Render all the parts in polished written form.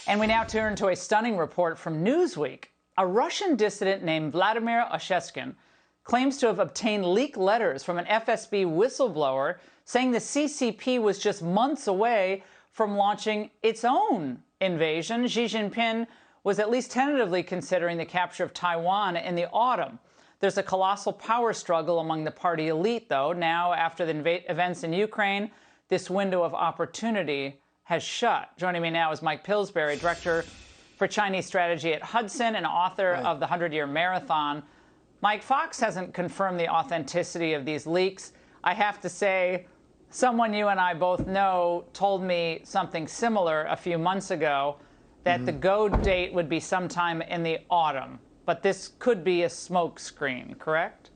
And we now turn to a stunning report from Newsweek. A Russian dissident named Vladimir Osheskin claims to have obtained leaked letters from an FSB whistleblower saying the CCP was just months away from launching its own invasion. Xi Jinping was at least tentatively considering the capture of Taiwan in the autumn. There's a colossal power struggle among the party elite, though. Now, after the events in Ukraine, this window of opportunity has shut. Joining me now is Mike Pillsbury, Director for Chinese Strategy at Hudson and author of The 100-Year Marathon. Mike, Fox hasn't confirmed the authenticity of these leaks. I have to say, someone you and I both know told me something similar a few months ago, that the go date would be sometime in the autumn. But this could be a smokescreen, correct?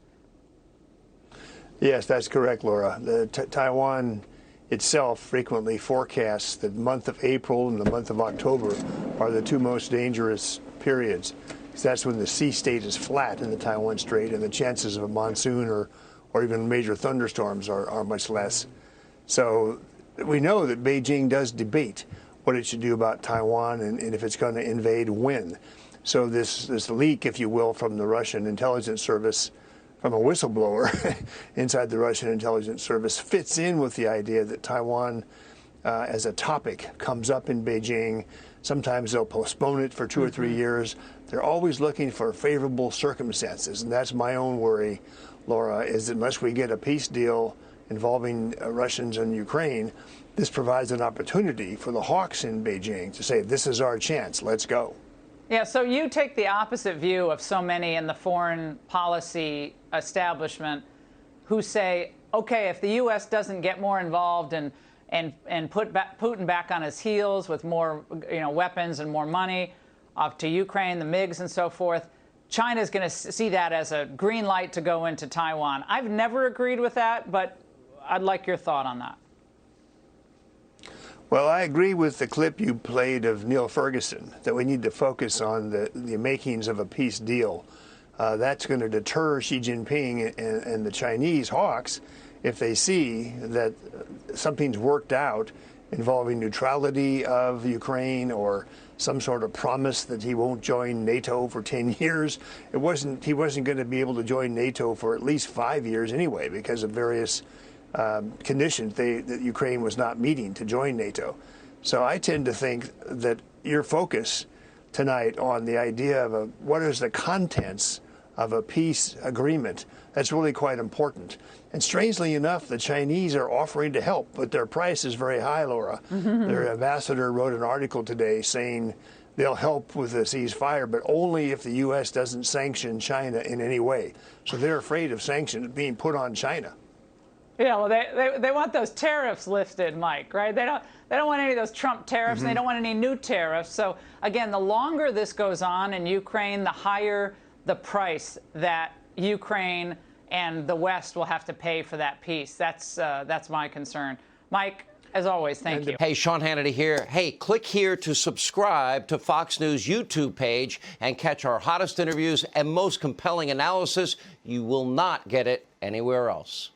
Yes, that's correct, Laura. Taiwan itself frequently forecasts that the month of April and the month of October are the two most dangerous periods. That's when the sea state is flat in the Taiwan Strait and the chances of a monsoon or even major thunderstorms are much less. So we know that Beijing does debate what it should do about Taiwan and if it's going to invade, when. So this leak, if you will, from the Russian intelligence service, from a whistleblower inside the Russian intelligence service, fits in with the idea that Taiwan as a topic comes up in Beijing. Sometimes they'll postpone it for 2 or 3 years. They're always looking for favorable circumstances. And that's my own worry, Laura, is that unless we get a peace deal involving Russians and Ukraine, this provides an opportunity for the hawks in Beijing to say, this is our chance, let's go. Yeah, so you take the opposite view of so many in the foreign policy establishment who say, okay, if the U.S. doesn't get more involved and put Putin back on his heels with more weapons and more money to Ukraine, the MiGs and so forth, China's going to see that as a green light to go into Taiwan. I've never agreed with that, but I'd like your thought on that. Well, I agree with the clip you played of Neil Ferguson, that we need to focus on the makings of a peace deal. That's going to deter Xi Jinping and the Chinese hawks if they see that something's worked out involving neutrality of Ukraine or some sort of promise that he won't join NATO for 10 years. He wasn't going to be able to join NATO for at least 5 years anyway because of various conditions that Ukraine was not meeting to join NATO. So I tend to think that your focus tonight on the idea of what is the contents of a peace agreement, that's really quite important. And strangely enough, the Chinese are offering to help, but their price is very high, Laura. Their ambassador wrote an article today saying they'll help with the ceasefire, but only if the U.S. doesn't sanction China in any way. So they're afraid of sanctions being put on China. Yeah, well, they want those tariffs lifted, Mike, right? They don't want any of those Trump tariffs, and they don't want any new tariffs. So again, the longer this goes on in Ukraine, the higher the price that Ukraine and the West will have to pay for that peace. That's my concern. Mike, as always, thank you. Hey, Sean Hannity here. Hey, click here to subscribe to Fox News YouTube page and catch our hottest interviews and most compelling analysis. You will not get it anywhere else.